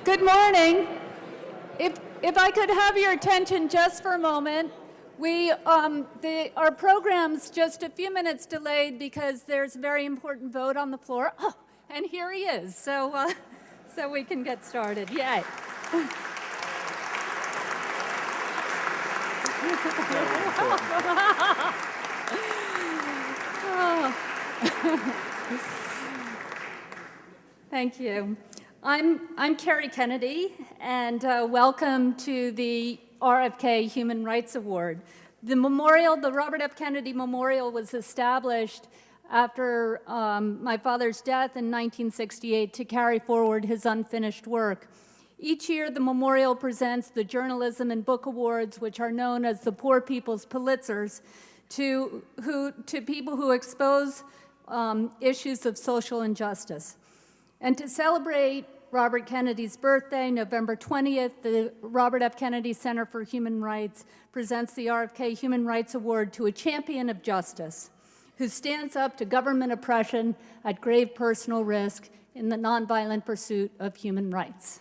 Good morning. If I could have your attention just for a moment. Our program's just a few minutes delayed because there's a very important vote on the floor. Oh, and here he is. So we can get started. Yay. Thank you. I'm Carrie Kennedy, and welcome to the RFK Human Rights Award. The Robert F. Kennedy Memorial was established after my father's death in 1968 to carry forward his unfinished work. Each year, the memorial presents the Journalism and Book Awards, which are known as the Poor People's Pulitzers, to people who expose issues of social injustice. And to celebrate Robert Kennedy's birthday, November 20th, the Robert F. Kennedy Center for Human Rights presents the RFK Human Rights Award to a champion of justice who stands up to government oppression at grave personal risk in the nonviolent pursuit of human rights.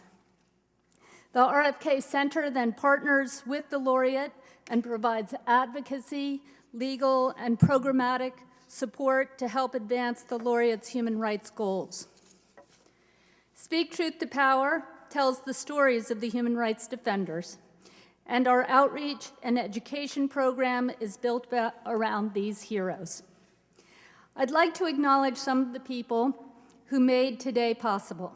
The RFK Center then partners with the laureate and provides advocacy, legal, and programmatic support to help advance the laureate's human rights goals. Speak Truth to Power tells the stories of the human rights defenders, and our outreach and education program is built around these heroes. I'd like to acknowledge some of the people who made today possible.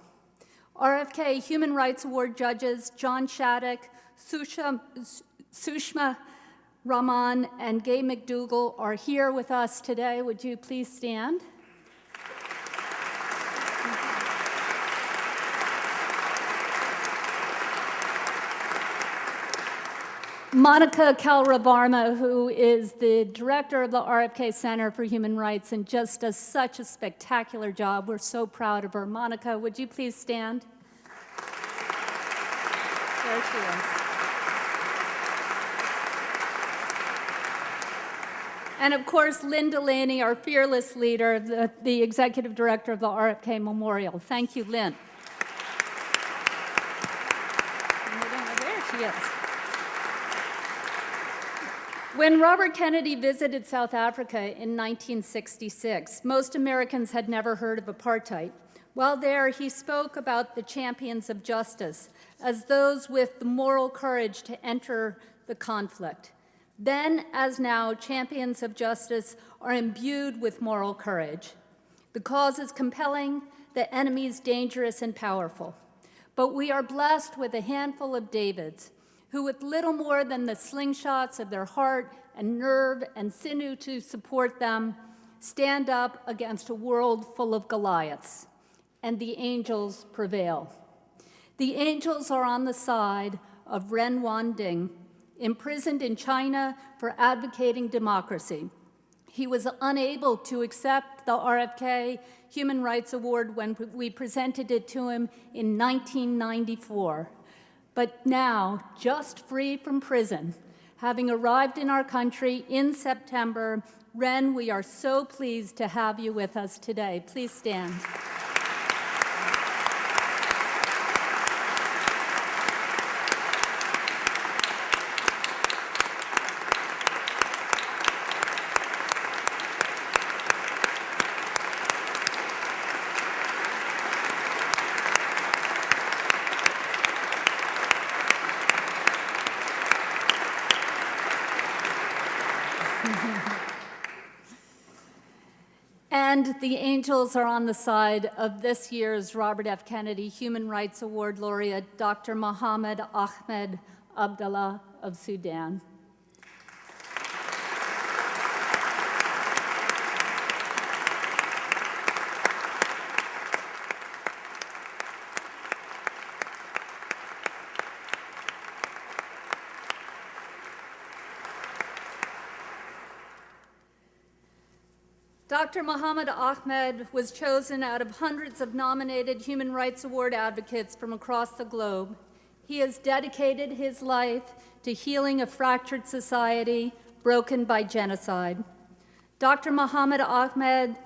RFK Human Rights Award judges John Shattuck, Sushma Rahman, and Gay McDougall are here with us today. Would you please stand? Monica Kalravarma, who is the director of the RFK Center for Human Rights and just does such a spectacular job. We're so proud of her. Monica, would you please stand? There she is. And of course, Lynn Delaney, our fearless leader, the executive director of the RFK Memorial. Thank you, Lynn. There she is. When Robert Kennedy visited South Africa in 1966, most Americans had never heard of apartheid. While there, he spoke about the champions of justice as those with the moral courage to enter the conflict. Then, as now, champions of justice are imbued with moral courage. The cause is compelling, the enemy is dangerous and powerful. But we are blessed with a handful of Davids who, with little more than the slingshots of their heart and nerve and sinew to support them, stand up against a world full of Goliaths, and the angels prevail. The angels are on the side of Ren Wanding, imprisoned in China for advocating democracy. He was unable to accept the RFK Human Rights Award when we presented it to him in 1994. But now, just free from prison, having arrived in our country in September, Ren, we are so pleased to have you with us today. Please stand. And the angels are on the side of this year's Robert F. Kennedy Human Rights Award laureate, Dr. Mohammed Ahmed Abdallah of Sudan. Dr. Mohammed Ahmed was chosen out of hundreds of nominated Human Rights Award advocates from across the globe. He has dedicated his life to healing a fractured society broken by genocide. Dr. Mohammed Ahmed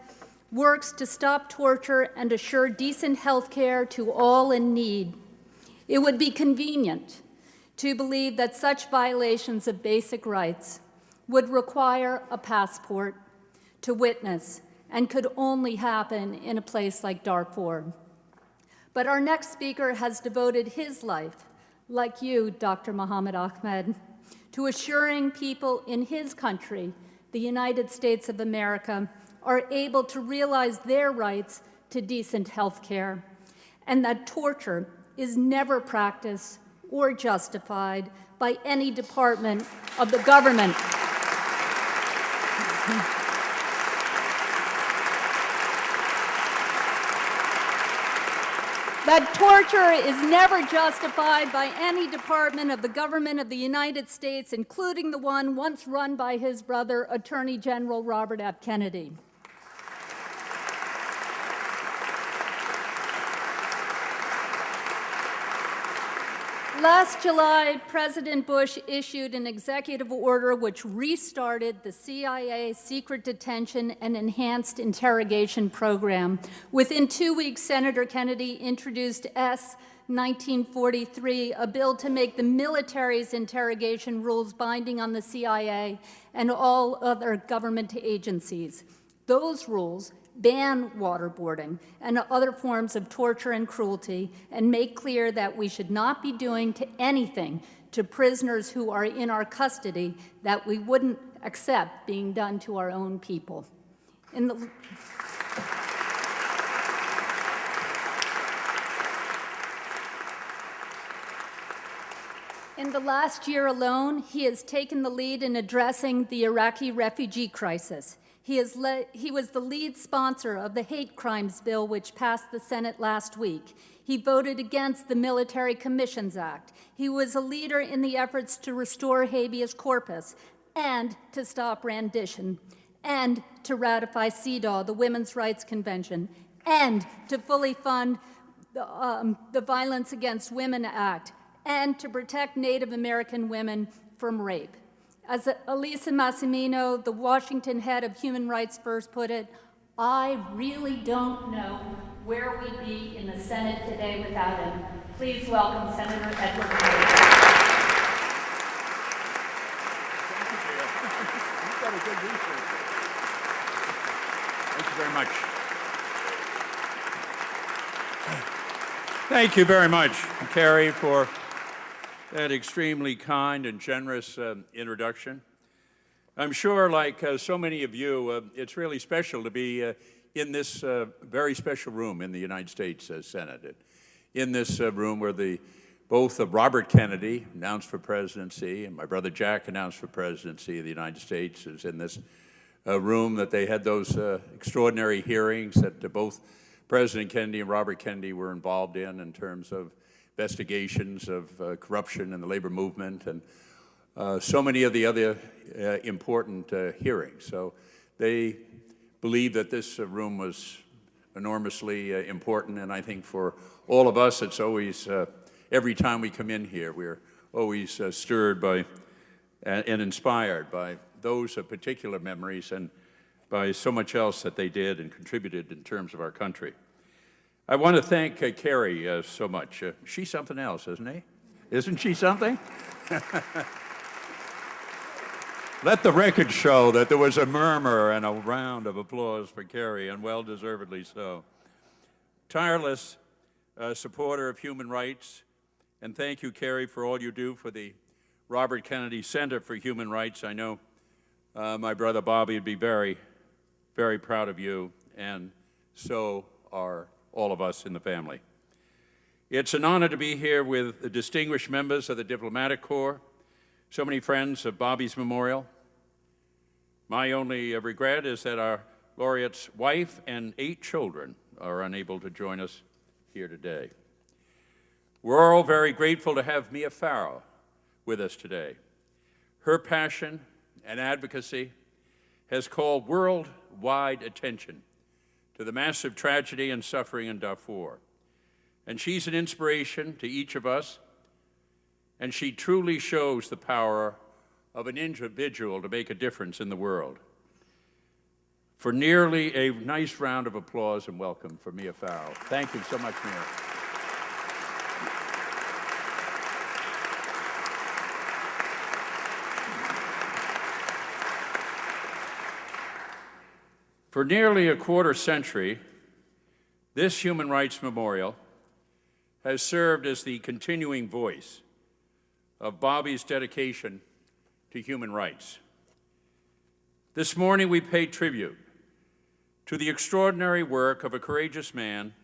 works to stop torture and assure decent health care to all in need. It would be convenient to believe that such violations of basic rights would require a passport to witness and could only happen in a place like Darfur. But our next speaker has devoted his life, like you, Dr. Mohammed Ahmed, to assuring people in his country, the United States of America, are able to realize their rights to decent health care, and that torture is never practiced or justified by any department of the government. That torture is never justified by any department of the government of the United States, including the one once run by his brother, Attorney General Robert F. Kennedy. Last July, President Bush issued an executive order which restarted the CIA secret detention and enhanced interrogation program. Within 2 weeks, Senator Kennedy introduced S. 1943, a bill to make the military's interrogation rules binding on the CIA and all other government agencies. Those rules ban waterboarding and other forms of torture and cruelty, and make clear that we should not be doing to anything to prisoners who are in our custody that we wouldn't accept being done to our own people. In the last year alone, he has taken the lead in addressing the Iraqi refugee crisis. He was the lead sponsor of the hate crimes bill, which passed the Senate last week. He voted against the Military Commissions Act. He was a leader in the efforts to restore habeas corpus and to stop rendition, and to ratify CEDAW, the Women's Rights Convention, and to fully fund the Violence Against Women Act, and to protect Native American women from rape. As Elisa Massimino, the Washington head of Human Rights First, put it, I really don't know where we'd be in the Senate today without him. Please welcome Senator Edward Hayes. You've got a good research. Thank you very much. Thank you very much, Carrie, for that extremely kind and generous introduction. I'm sure, like so many of you, it's really special to be in this very special room in the United States Senate. In this room where both Robert Kennedy announced for presidency and my brother Jack announced for presidency of the United States is in this room that they had those extraordinary hearings that both President Kennedy and Robert Kennedy were involved in terms of investigations of corruption in the labor movement and so many of the other important hearings. So they believe that this room was enormously important, and I think for all of us, it's always, every time we come in here, we're always stirred by and inspired by those particular memories and by so much else that they did and contributed in terms of our country. I want to thank Carrie so much. She's something else, isn't he? Isn't she something? Let the record show that there was a murmur and a round of applause for Carrie, and well-deservedly so. Tireless supporter of human rights, and thank you, Carrie, for all you do for the Robert Kennedy Center for Human Rights. I know my brother Bobby would be very, very proud of you, and so are all of us in the family. It's an honor to be here with the distinguished members of the Diplomatic Corps, so many friends of Bobby's memorial. My only regret is that our laureate's wife and 8 children are unable to join us here today. We're all very grateful to have Mia Farrow with us today. Her passion and advocacy has called worldwide attention to the massive tragedy and suffering in Darfur. And she's an inspiration to each of us, and she truly shows the power of an individual to make a difference in the world. For nearly a nice round of applause and welcome for Mia Farrow. Thank you so much, Mia. For nearly a quarter century, this Human Rights Memorial has served as the continuing voice of Bobby's dedication to human rights. This morning, we pay tribute to the extraordinary work of a courageous man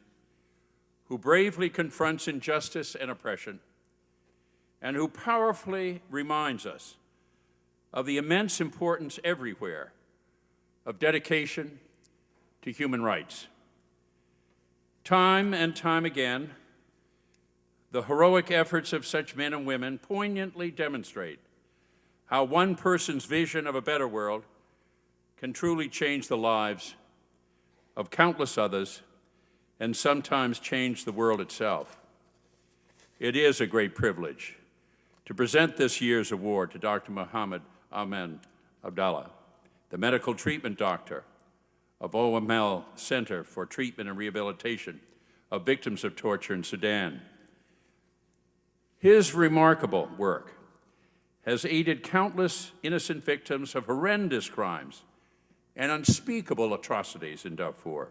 who bravely confronts injustice and oppression, and who powerfully reminds us of the immense importance everywhere of dedication to human rights. Time and time again, the heroic efforts of such men and women poignantly demonstrate how one person's vision of a better world can truly change the lives of countless others and sometimes change the world itself. It is a great privilege to present this year's award to Dr. Mohammed Abdallah, the medical treatment doctor of OML Center for Treatment and Rehabilitation of Victims of Torture in Sudan. His remarkable work has aided countless innocent victims of horrendous crimes and unspeakable atrocities in Darfur.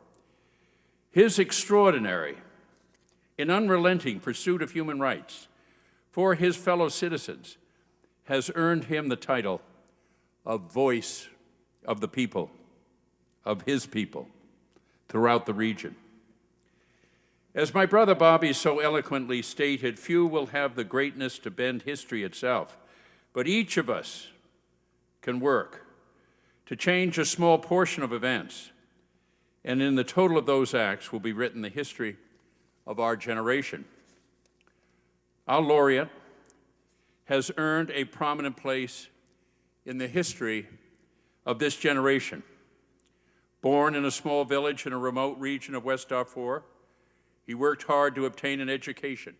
His extraordinary and unrelenting pursuit of human rights for his fellow citizens has earned him the title of Voice of the People, of his people, throughout the region. As my brother Bobby so eloquently stated, few will have the greatness to bend history itself, but each of us can work to change a small portion of events, and in the total of those acts will be written the history of our generation. Our laureate has earned a prominent place in the history of this generation. Born in a small village in a remote region of West Darfur, he worked hard to obtain an education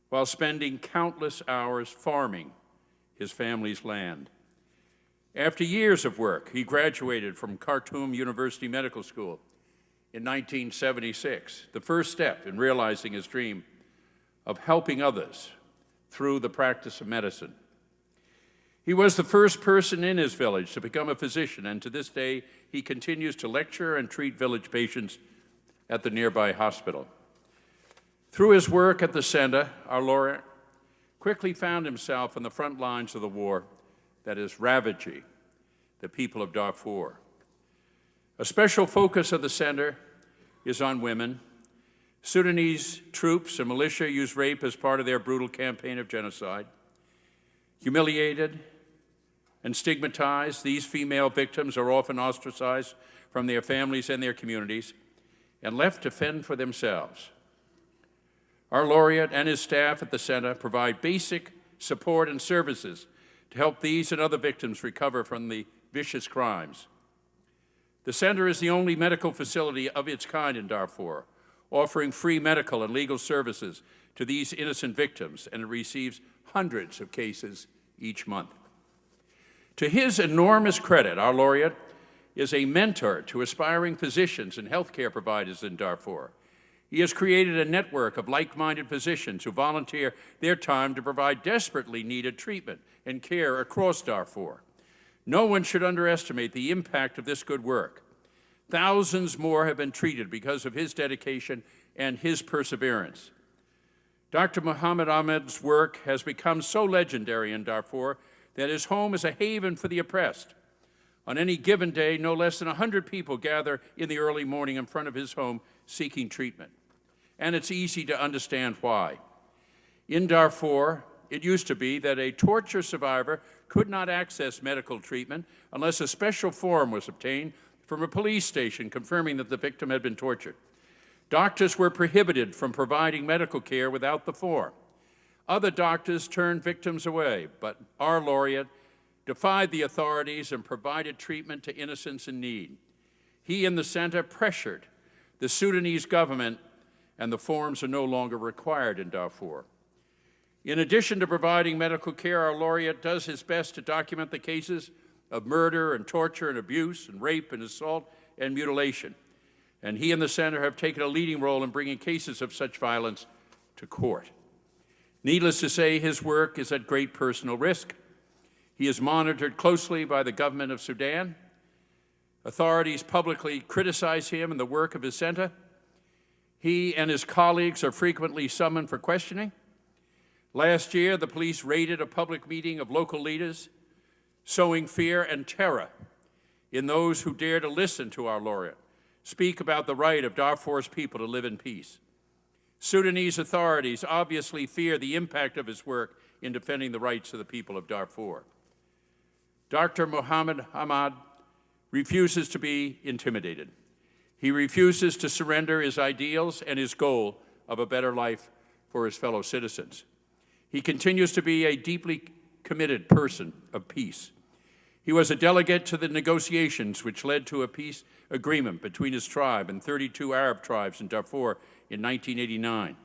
while spending countless hours farming his family's land. After years of work, he graduated from Khartoum University Medical School in 1976, the first step in realizing his dream of helping others through the practice of medicine. He was the first person in his village to become a physician, and to this day, he continues to lecture and treat village patients at the nearby hospital. Through his work at the center, our laureate quickly found himself on the front lines of the war that is ravaging the people of Darfur. A special focus of the center is on women. Sudanese troops and militia use rape as part of their brutal campaign of genocide. Humiliated and stigmatized, these female victims are often ostracized from their families and their communities and left to fend for themselves. Our laureate and his staff at the center provide basic support and services to help these and other victims recover from the vicious crimes. The center is the only medical facility of its kind in Darfur, offering free medical and legal services to these innocent victims, and it receives hundreds of cases each month. To his enormous credit, our laureate is a mentor to aspiring physicians and healthcare providers in Darfur. He has created a network of like-minded physicians who volunteer their time to provide desperately needed treatment and care across Darfur. No one should underestimate the impact of this good work. Thousands more have been treated because of his dedication and his perseverance. Dr. Mohammed Ahmed's work has become so legendary in Darfur that his home is a haven for the oppressed. On any given day, no less than 100 people gather in the early morning in front of his home seeking treatment. And it's easy to understand why. In Darfur, it used to be that a torture survivor could not access medical treatment unless a special form was obtained from a police station confirming that the victim had been tortured. Doctors were prohibited from providing medical care without the form. Other doctors turned victims away, but our laureate defied the authorities and provided treatment to innocents in need. He and the center pressured the Sudanese government, and the forms are no longer required in Darfur. In addition to providing medical care, our laureate does his best to document the cases of murder and torture and abuse and rape and assault and mutilation. And he and the center have taken a leading role in bringing cases of such violence to court. Needless to say, his work is at great personal risk. He is monitored closely by the government of Sudan, Authorities publicly criticize him and the work of his center. He and his colleagues are frequently summoned for questioning. Last year, the police raided a public meeting of local leaders, sowing fear and terror in those who dare to listen to our laureate speak about the right of Darfur's people to live in peace. Sudanese authorities obviously fear the impact of his work in defending the rights of the people of Darfur. Dr. Mohammed Ahmed refuses to be intimidated. He refuses to surrender his ideals and his goal of a better life for his fellow citizens. He continues to be a deeply committed person of peace. He was a delegate to the negotiations which led to a peace agreement between his tribe and 32 Arab tribes in Darfur in 1989.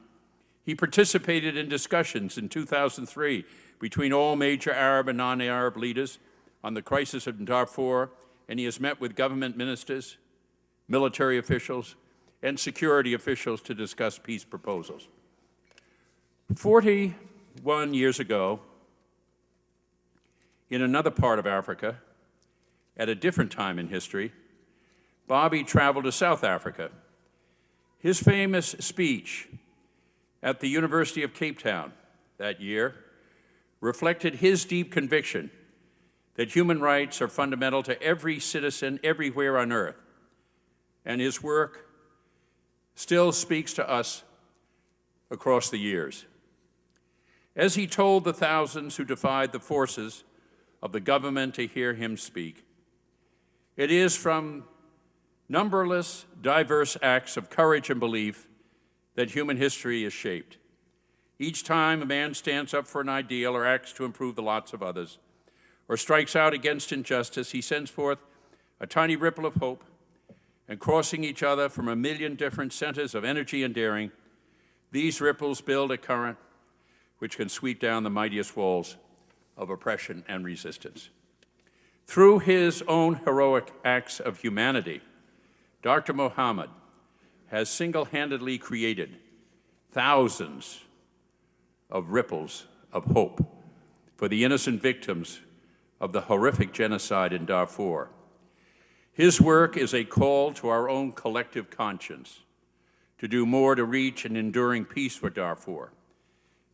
He participated in discussions in 2003 between all major Arab and non-Arab leaders on the crisis of Darfur, and he has met with government ministers, military officials, and security officials to discuss peace proposals. 41 years ago, in another part of Africa, at a different time in history, Bobby traveled to South Africa. His famous speech at the University of Cape Town that year reflected his deep conviction that human rights are fundamental to every citizen everywhere on earth, and his work still speaks to us across the years. As he told the thousands who defied the forces of the government to hear him speak, it is from numberless, diverse acts of courage and belief that human history is shaped. Each time a man stands up for an ideal or acts to improve the lots of others, or strikes out against injustice, he sends forth a tiny ripple of hope, and crossing each other from a million different centers of energy and daring, these ripples build a current which can sweep down the mightiest walls of oppression and resistance. Through his own heroic acts of humanity, Dr. Mohammed has single-handedly created thousands of ripples of hope for the innocent victims of the horrific genocide in Darfur. His work is a call to our own collective conscience to do more to reach an enduring peace for Darfur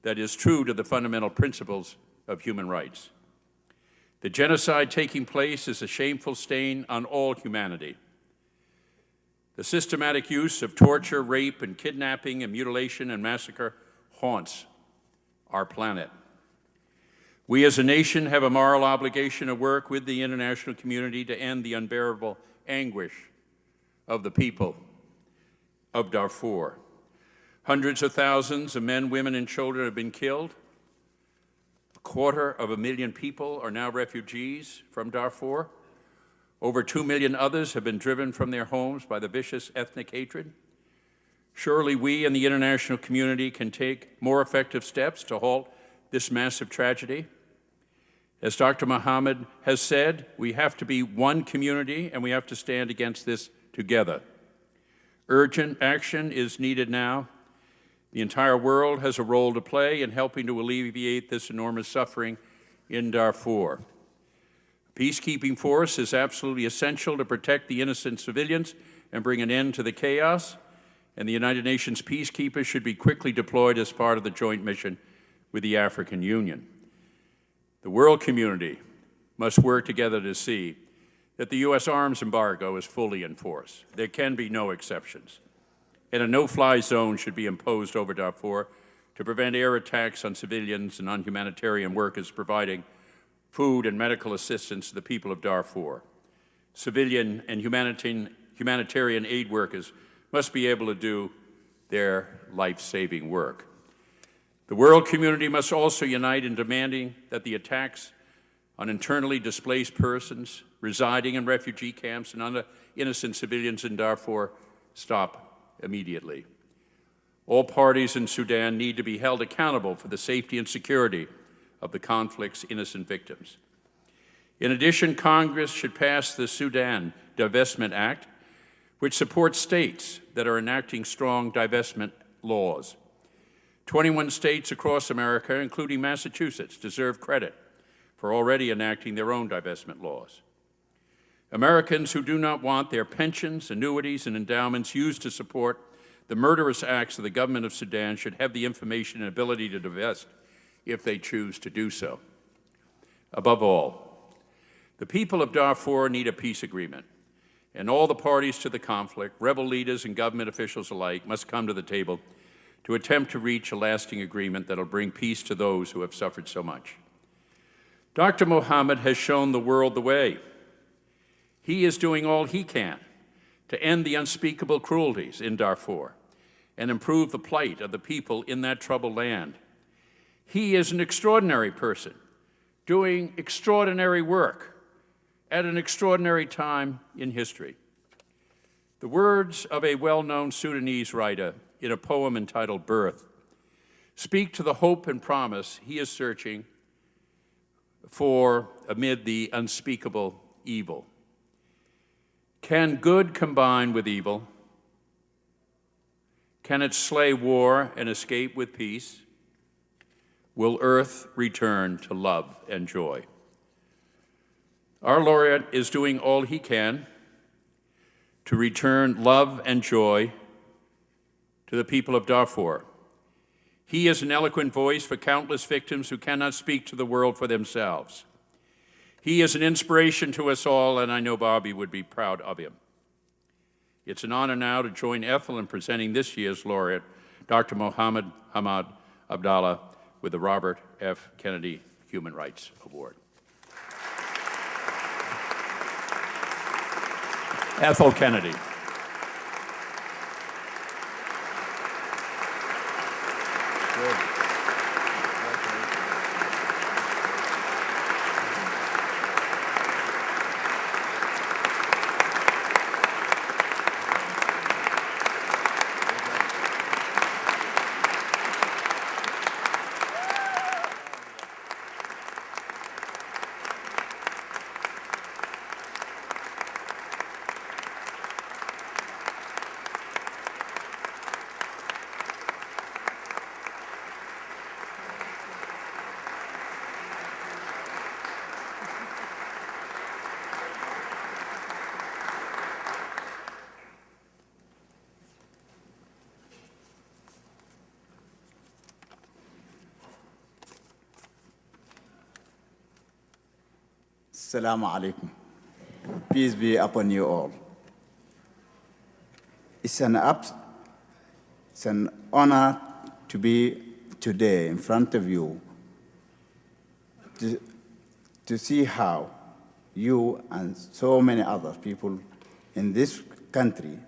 that is true to the fundamental principles of human rights. The genocide taking place is a shameful stain on all humanity. The systematic use of torture, rape, and kidnapping, and mutilation and massacre haunts our planet. We as a nation have a moral obligation to work with the international community to end the unbearable anguish of the people of Darfur. Hundreds of thousands of men, women, and children have been killed. 250,000 people are now refugees from Darfur. Over 2 million others have been driven from their homes by the vicious ethnic hatred. Surely we and the international community can take more effective steps to halt this massive tragedy. As Dr. Mohammed has said, we have to be one community and we have to stand against this together. Urgent action is needed now. The entire world has a role to play in helping to alleviate this enormous suffering in Darfur. A peacekeeping force is absolutely essential to protect the innocent civilians and bring an end to the chaos, and the United Nations peacekeepers should be quickly deployed as part of the joint mission with the African Union. The world community must work together to see that the U.S. arms embargo is fully enforced. There can be no exceptions. And a no-fly zone should be imposed over Darfur to prevent air attacks on civilians and on humanitarian workers providing food and medical assistance to the people of Darfur. Civilian and humanitarian aid workers must be able to do their life-saving work. The world community must also unite in demanding that the attacks on internally displaced persons residing in refugee camps and other innocent civilians in Darfur stop immediately. All parties in Sudan need to be held accountable for the safety and security of the conflict's innocent victims. In addition, Congress should pass the Sudan Divestment Act, which supports states that are enacting strong divestment laws. 21 states across America, including Massachusetts, deserve credit for already enacting their own divestment laws. Americans who do not want their pensions, annuities, and endowments used to support the murderous acts of the government of Sudan should have the information and ability to divest if they choose to do so. Above all, the people of Darfur need a peace agreement, and all the parties to the conflict, rebel leaders and government officials alike, must come to the table to attempt to reach a lasting agreement that will bring peace to those who have suffered so much. Dr. Mohammed has shown the world the way. He is doing all he can to end the unspeakable cruelties in Darfur and improve the plight of the people in that troubled land. He is an extraordinary person, doing extraordinary work at an extraordinary time in history. The words of a well-known Sudanese writer in a poem entitled Birth speak to the hope and promise he is searching for amid the unspeakable evil. Can good combine with evil? Can it slay war and escape with peace? Will earth return to love and joy? Our laureate is doing all he can to return love and joy to the people of Darfur. He is an eloquent voice for countless victims who cannot speak to the world for themselves. He is an inspiration to us all, and I know Bobby would be proud of him. It's an honor now to join Ethel in presenting this year's laureate, Dr. Mohammed Ahmed Abdallah, with the Robert F. Kennedy Human Rights Award. Ethel Kennedy. Assalamu alaikum. Peace be upon you all. It's an honor to be today in front of you to see how you and so many other people in this country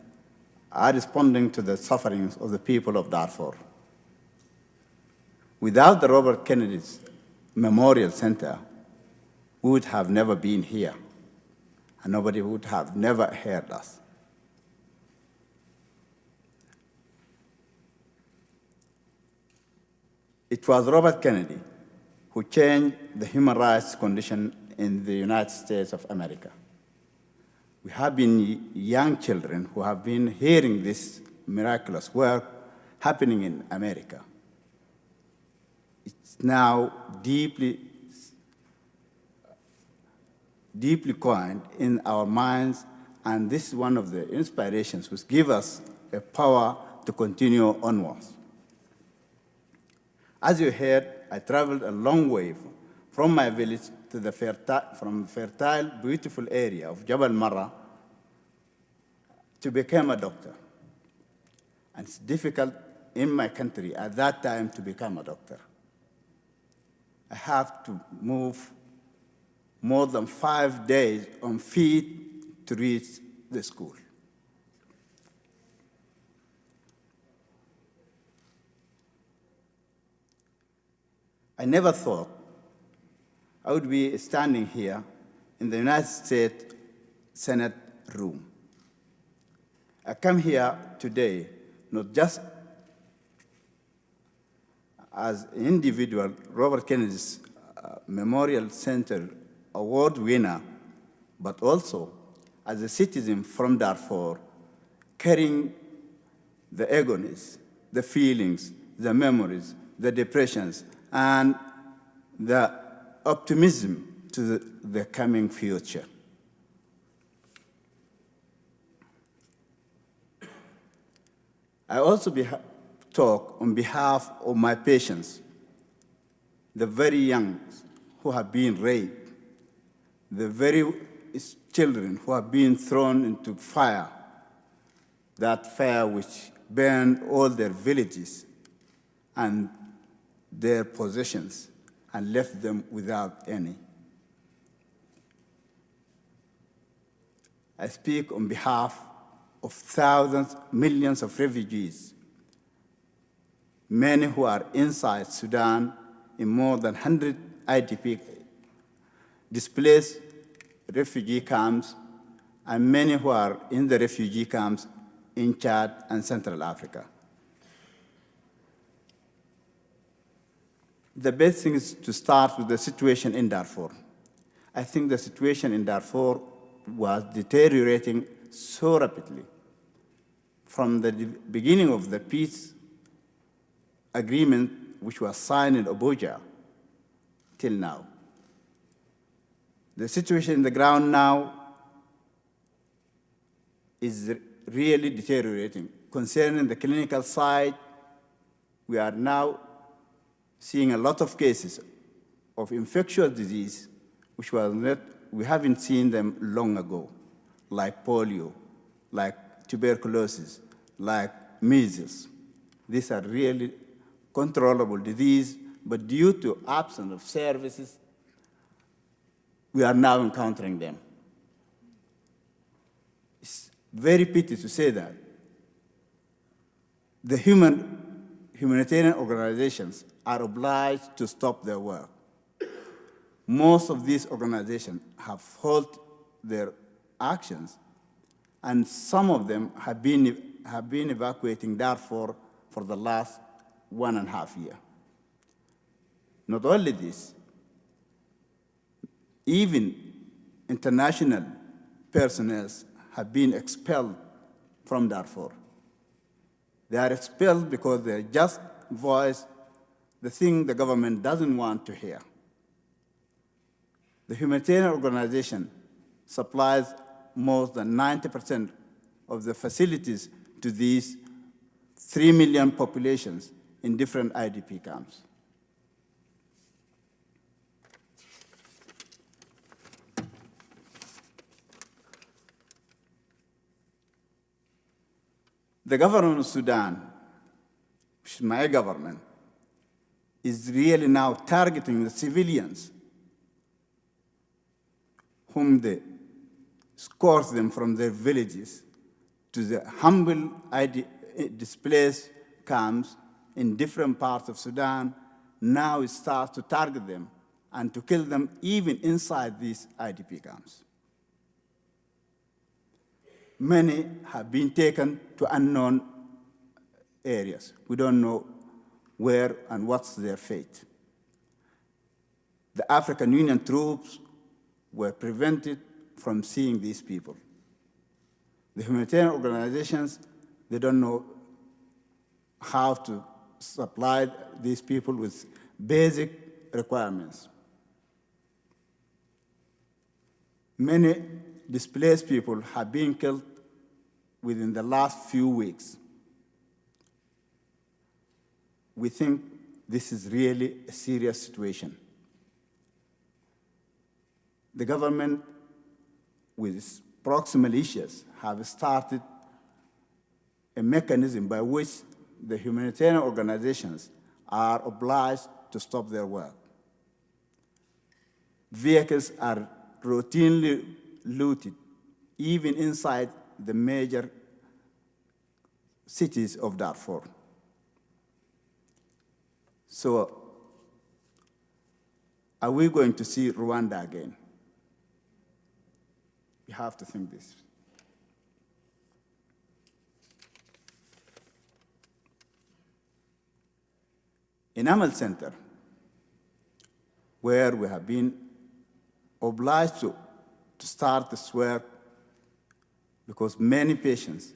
are responding to the sufferings of the people of Darfur. Without the Robert Kennedy's Memorial Center, we would have never been here, and nobody would have never heard us. It was Robert Kennedy who changed the human rights condition in the United States of America. We have been young children who have been hearing this miraculous work happening in America. It's now deeply coined in our minds, and this is one of the inspirations which give us a power to continue onwards. As you heard, I traveled a long way from my village to the fertile, beautiful area of Jabal Marra to become a doctor. And it's difficult in my country at that time to become a doctor. I have to move more than 5 days on feet to reach the school. I never thought I would be standing here in the United States Senate room. I come here today not just as an individual Robert Kennedy's Memorial Center Award winner, but also as a citizen from Darfur, carrying the agonies, the feelings, the memories, the depressions, and the optimism to the coming future. I also talk on behalf of my patients, the very young who have been raped, the very children who have been thrown into fire, that fire which burned all their villages and their possessions and left them without any. I speak on behalf of thousands, millions of refugees, many who are inside Sudan in more than 100 IDP displaced refugee camps, and many who are in the refugee camps in Chad and Central Africa. The best thing is to start with the situation in Darfur. I think the situation in Darfur was deteriorating so rapidly from the beginning of the peace agreement, which was signed in Abuja, till now. The situation on the ground now is really deteriorating. Concerning the clinical side, we are now seeing a lot of cases of infectious disease, which we haven't seen them long ago, like polio, like tuberculosis, like measles. These are really controllable disease, but due to absence of services, we are now encountering them. It's very pity to say that. The humanitarian organizations are obliged to stop their work. Most of these organizations have halted their actions, and some of them have been evacuating Darfur for the last 1.5 years. Not only this, even international personnel have been expelled from Darfur. They are expelled because they just voice the thing the government doesn't want to hear. The humanitarian organization supplies more than 90% of the facilities to these 3 million populations in different IDP camps. The government of Sudan, which is my government, is really now targeting the civilians whom they escort them from their villages to the humble displaced camps in different parts of Sudan. Now it starts to target them and to kill them even inside these IDP camps. Many have been taken to unknown areas. We don't know where and what's their fate. The African Union troops were prevented from seeing these people. The humanitarian organizations, they don't know how to supply these people with basic requirements. Many displaced people have been killed within the last few weeks. We think this is really a serious situation. The government, with its proximal issues, have started a mechanism by which the humanitarian organizations are obliged to stop their work. Vehicles are routinely looted, even inside the major cities of Darfur. So, are we going to see Rwanda again? We have to think this. In Ahmed Center, where we have been obliged to start this work because many patients,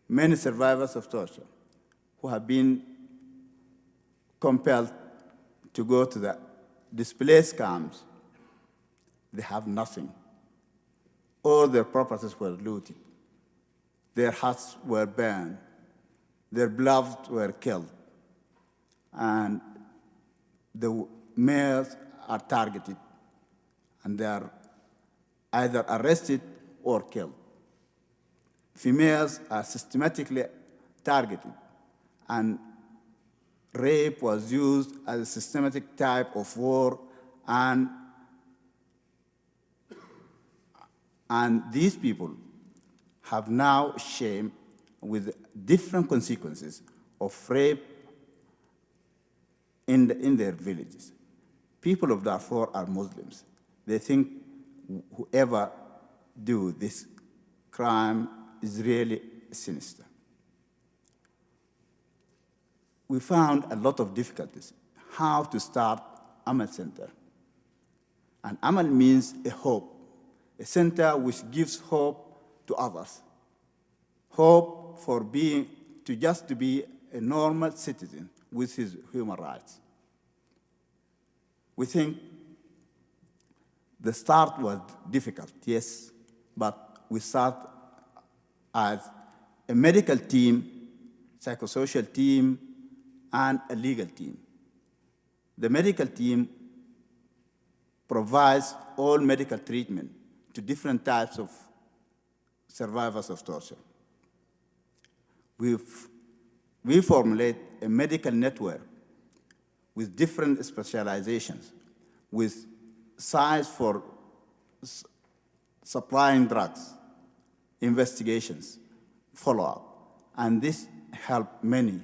many survivors of torture who have been compelled to go to the displaced camps, they have nothing. All their properties were looted. Their huts were burned. their beloved were killed, and the males are targeted, and they are either arrested or killed. Females are systematically targeted, and rape was used as a systematic type of war, and these people have now shame with different consequences of rape in their villages. People of Darfur are Muslims. They think whoever do this crime is really sinister. We found a lot of difficulties how to start Amal Center. And Amal means a hope, a center which gives hope to others. Hope for just to be a normal citizen with his human rights. We think the start was difficult, yes, but we start as a medical team, psychosocial team, and a legal team. The medical team provides all medical treatment to different types of survivors of torture. We formulate a medical network with different specializations, with sites for supplying drugs, investigations, follow-up, and this helped many.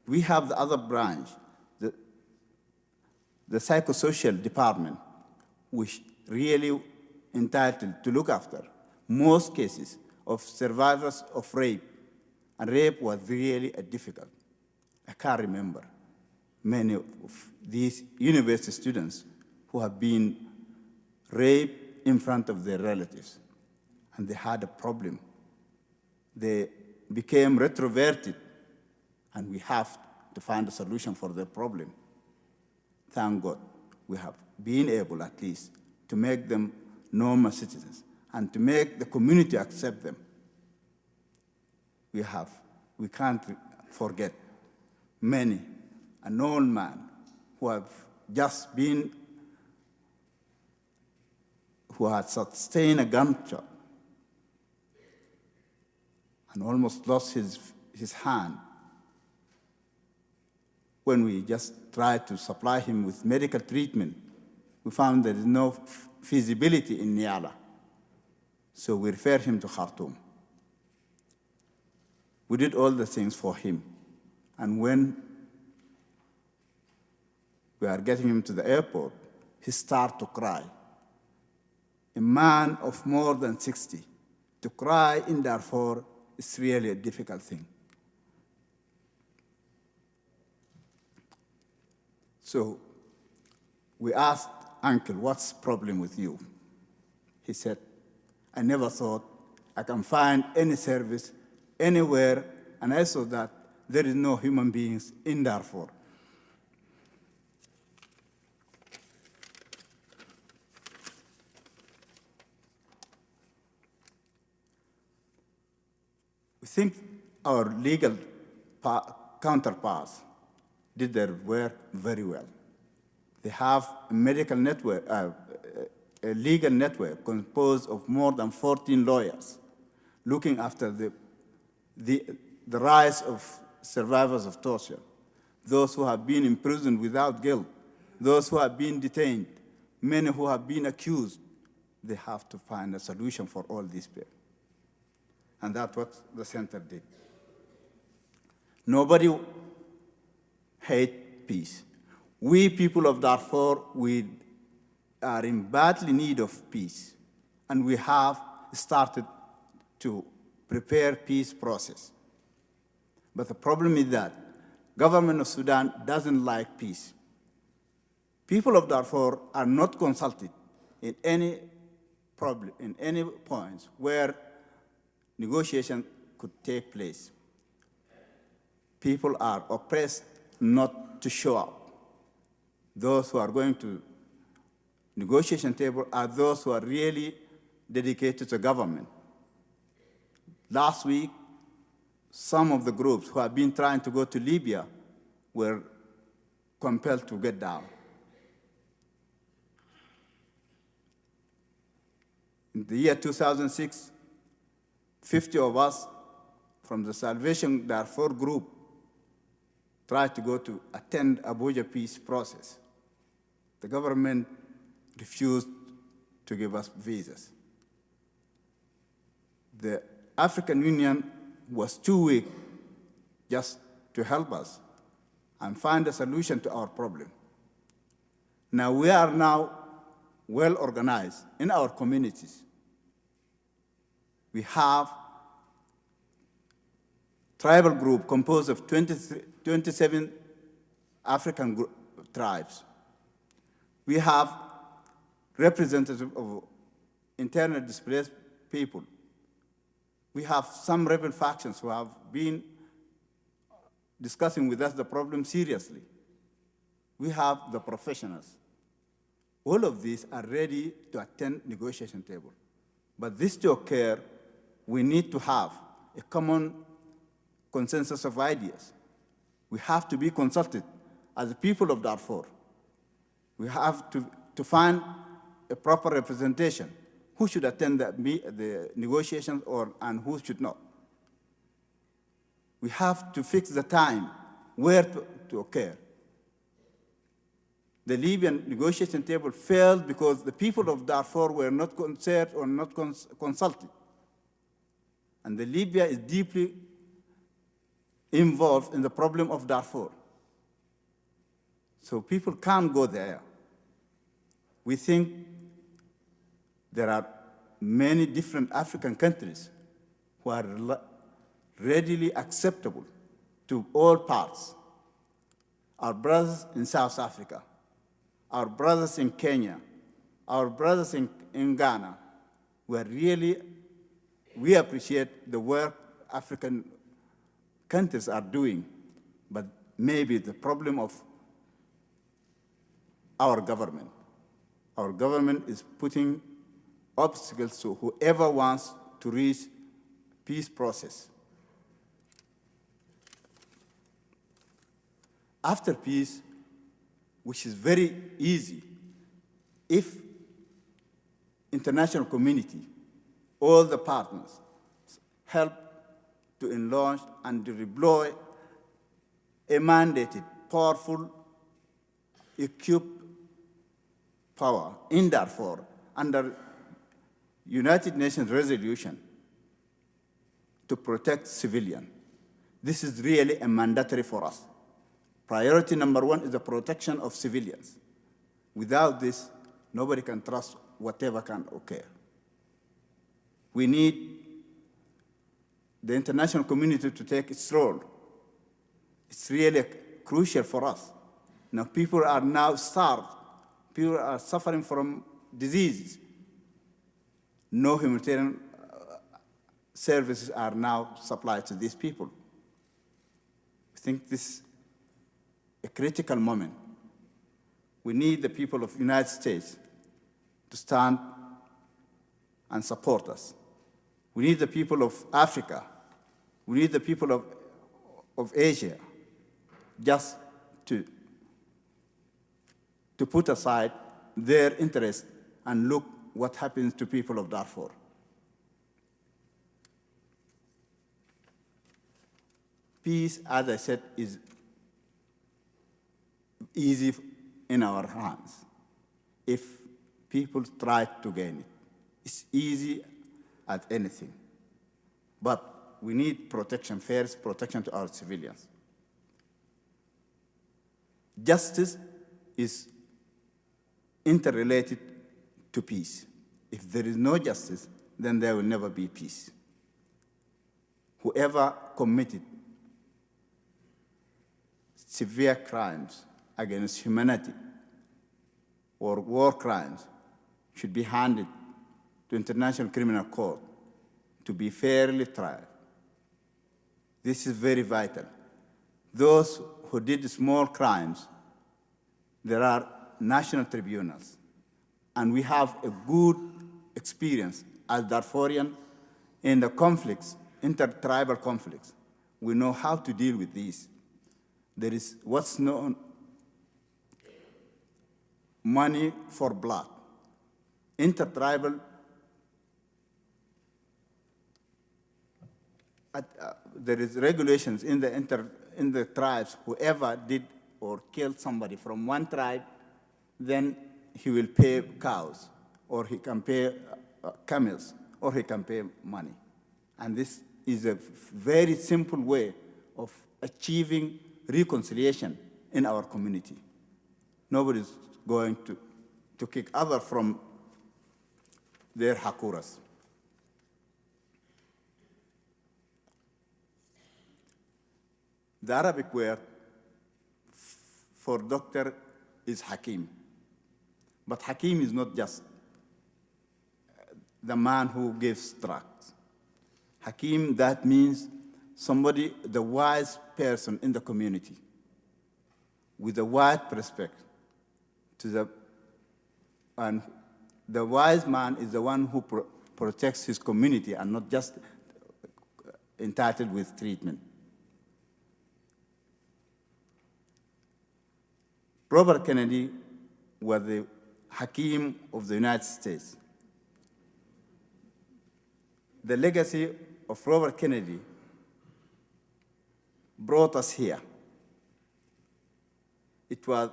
We have the other branch, the psychosocial department, which really entitled to look after most cases of survivors of rape, and rape was really difficult. I can't remember many of these university students who have been raped in front of their relatives, and they had a problem. They became retroverted, and we have to find a solution for their problem. Thank God, we have been able at least to make them normal citizens and to make the community accept them. We can't forget many, an old man who had sustained a gunshot and almost lost his hand. When we just tried to supply him with medical treatment, we found there is no feasibility in Niala. So we referred him to Khartoum. We did all the things for him. And when we are getting him to the airport, he started to cry. A man of more than 60, to cry in Darfur is really a difficult thing. So we asked, "Uncle, what's the problem with you?" He said, "I never thought I can find any service anywhere, and I saw that there is no human beings in Darfur." We think our legal counterparts did their work very well. They have a medical network, a legal network composed of more than 14 lawyers looking after the rights of survivors of torture, those who have been imprisoned without guilt, those who have been detained, many who have been accused. They have to find a solution for all these people. And that's what the center did. Nobody hates peace. We people of Darfur, we are in badly need of peace. And we have started to prepare peace process. But the problem is that government of Sudan doesn't like peace. People of Darfur are not consulted in any problem, in any points where negotiation could take place. People are oppressed not to show up. Those who are going to negotiation table are those who are really dedicated to government. Last week, some of the groups who have been trying to go to Libya were compelled to get down. In the year 2006, 50 of us from the Salvation Darfur group tried to go to attend Abuja peace process. The government refused to give us visas. The African Union was too weak just to help us and find a solution to our problem. Now we are now well organized in our communities. We have tribal group composed of 27 African tribes. We have representatives of internally displaced people. We have some rebel factions who have been discussing with us the problem seriously. We have the professionals. All of these are ready to attend negotiation table. But this to occur, we need to have a common consensus of ideas. We have to be consulted as the people of Darfur. We have to find a proper representation. Who should attend the negotiations and who should not? We have to fix the time where to occur. The Libyan negotiation table failed because the people of Darfur were not concerned or not consulted. And Libya is deeply involved in the problem of Darfur. So people can't go there. We think there are many different African countries who are readily acceptable to all parts. Our brothers in South Africa, our brothers in Kenya, our brothers in Ghana, we appreciate the work African countries are doing, but maybe the problem of our government. Our government is putting obstacles to whoever wants to reach peace process. After peace, which is very easy, if international community, all the partners, help to enlarge and to deploy a mandated, powerful, equipped power in Darfur under United Nations resolution to protect civilians. This is really a mandatory for us. Priority number one is the protection of civilians. Without this, nobody can trust whatever can occur. We need the international community to take its role. It's really crucial for us. Now people are now starved. People are suffering from diseases. No humanitarian services are now supplied to these people. I think this is a critical moment. We need the people of the United States to stand and support us. We need the people of Africa. We need the people of Asia just to put aside their interests and look what happens to people of Darfur. Peace, as I said, is easy in our hands if people try to gain it. It's easy at anything. But we need protection first, protection to our civilians. Justice is interrelated to peace. If there is no justice, then there will never be peace. Whoever committed severe crimes against humanity or war crimes should be handed to International Criminal Court to be fairly tried. This is very vital. Those who did small crimes, there are national tribunals. And we have a good experience as Darfurian in the conflicts, intertribal conflicts. We know how to deal with these. There is what's known money for blood. Intertribal, there is regulations in the tribes. Whoever did or killed somebody from one tribe, then he will pay cows, or he can pay camels, or he can pay money. And this is a very simple way of achieving reconciliation in our community. Nobody's going to kick other from their hakuras. The Arabic word for doctor is Hakim. But Hakim is not just the man who gives drugs. Hakim, that means somebody, the wise person in the community, with a wide perspective. And the wise man is the one who protects his community and not just entitled with treatment. Robert Kennedy was the Hakim of the United States. The legacy of Robert Kennedy brought us here. It was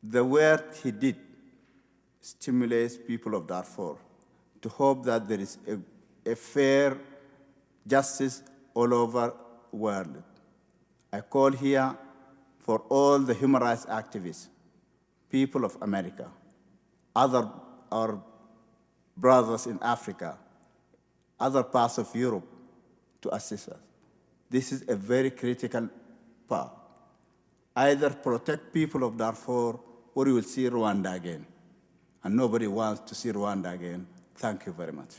the work he did stimulates people of Darfur to hope that there is a fair justice all over the world. I call here for all the human rights activists, people of America, our brothers in Africa, other parts of Europe to assist us. This is a very critical part. Either protect people of Darfur or you will see Rwanda again. And nobody wants to see Rwanda again. Thank you very much.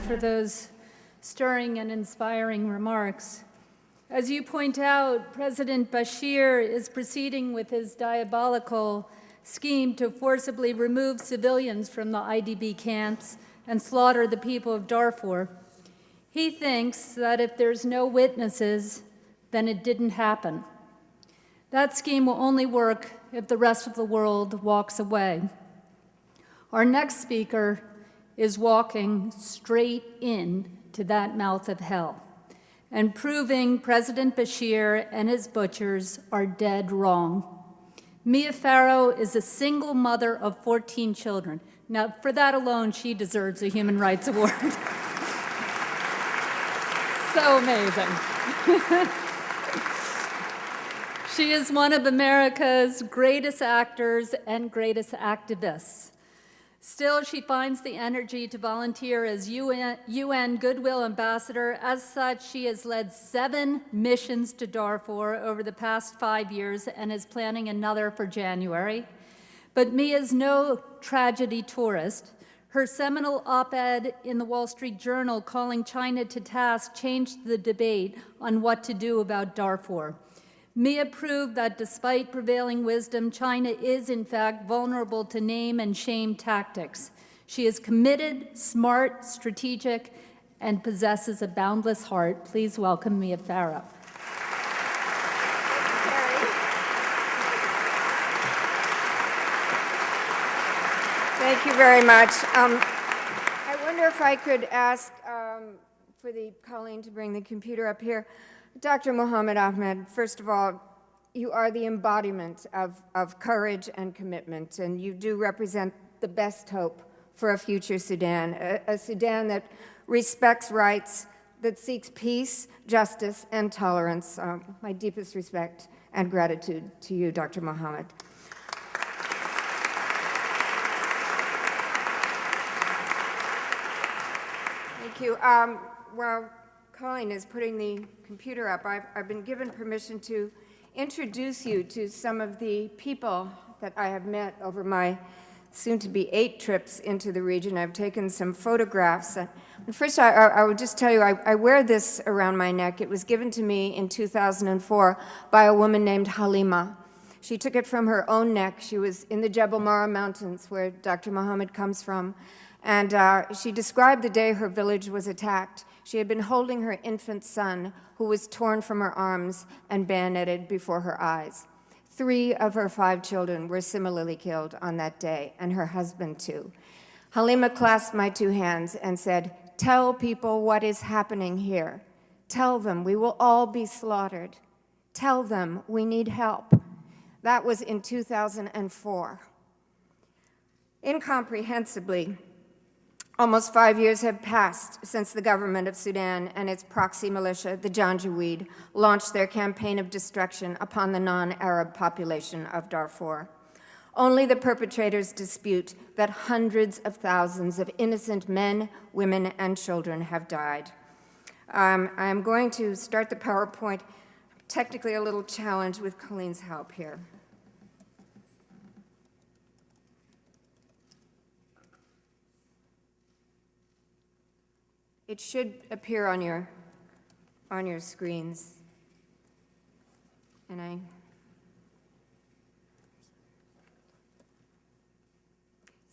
For those stirring and inspiring remarks. As you point out, President Bashir is proceeding with his diabolical scheme to forcibly remove civilians from the IDP camps and slaughter the people of Darfur. He thinks that if there's no witnesses, then it didn't happen. That scheme will only work if the rest of the world walks away. Our next speaker is walking straight in to that mouth of hell and proving President Bashir and his butchers are dead wrong. Mia Farrow is a single mother of 14 children. Now, for that alone, she deserves a Human Rights Award. So amazing. She is one of America's greatest actors and greatest activists. Still, she finds the energy to volunteer as UN Goodwill Ambassador. As such, she has led 7 missions to Darfur over the past 5 years and is planning another for January. But Mia is no tragedy tourist. Her seminal op-ed in the Wall Street Journal calling China to task changed the debate on what to do about Darfur. Mia proved that despite prevailing wisdom, China is in fact vulnerable to name and shame tactics. She is committed, smart, strategic, and possesses a boundless heart. Please welcome Mia Farrow. Thank you very much. I wonder if I could ask for Colleen to bring the computer up here. Dr. Mohammed Ahmed, first of all, you are the embodiment of courage and commitment, and you do represent the best hope for a future Sudan, a Sudan that respects rights, that seeks peace, justice, and tolerance. My deepest respect and gratitude to you, Dr. Mohammed. Thank you. While Colleen is putting the computer up, I've been given permission to introduce you to some of the people that I have met over my soon-to-be 8 trips into the region. I've taken some photographs. First, I would just tell you, I wear this around my neck. It was given to me in 2004 by a woman named Halima. She took it from her own neck. She was in the Jebel Mara Mountains, where Dr. Mohammed comes from, and she described the day her village was attacked. She had been holding her infant son, who was torn from her arms and bayoneted before her eyes. 3 of her 5 children were similarly killed on that day, and her husband too. Halima clasped my 2 hands and said, "Tell people what is happening here. Tell them we will all be slaughtered. Tell them we need help." That was in 2004. Incomprehensibly, almost 5 years have passed since the government of Sudan and its proxy militia, the Janjaweed, launched their campaign of destruction upon the non-Arab population of Darfur. Only the perpetrators dispute that hundreds of thousands of innocent men, women, and children have died. I am going to start the PowerPoint, technically a little challenge with Colleen's help here. It should appear on your screens. And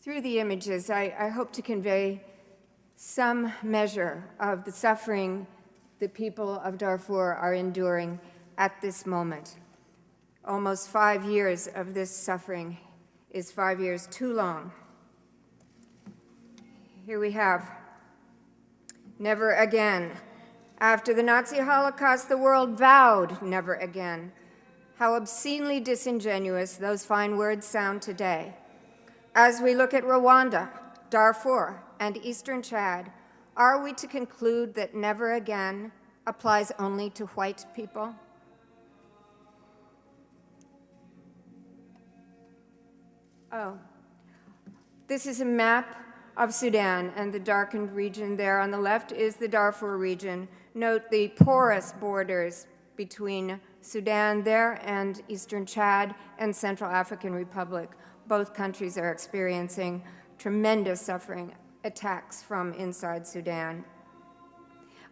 through the images, I hope to convey some measure of the suffering the people of Darfur are enduring at this moment. Almost 5 years of this suffering is 5 years too long. Here we have never again. After the Nazi Holocaust, the world vowed never again. How obscenely disingenuous those fine words sound today. As we look at Rwanda, Darfur, and Eastern Chad, are we to conclude that never again applies only to white people? Oh, this is a map of Sudan, and the darkened region there on the left is the Darfur region. Note the porous borders between Sudan there and Eastern Chad and Central African Republic. Both countries are experiencing tremendous suffering, attacks from inside Sudan.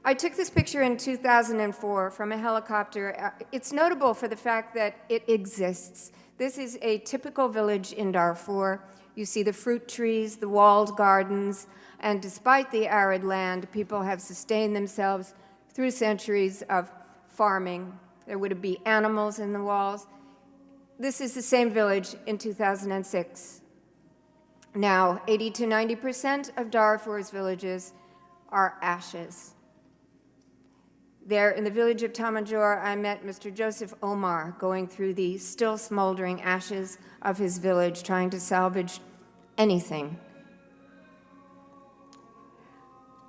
I took this picture in 2004 from a helicopter. It's notable for the fact that it exists. This is a typical village in Darfur. You see the fruit trees, the walled gardens, and despite the arid land, people have sustained themselves through centuries of farming. There would be animals in the walls. This is the same village in 2006. Now, 80 to 90% of Darfur's villages are ashes. There in the village of Tamajor, I met Mr. Joseph Omar going through the still smoldering ashes of his village, trying to salvage anything.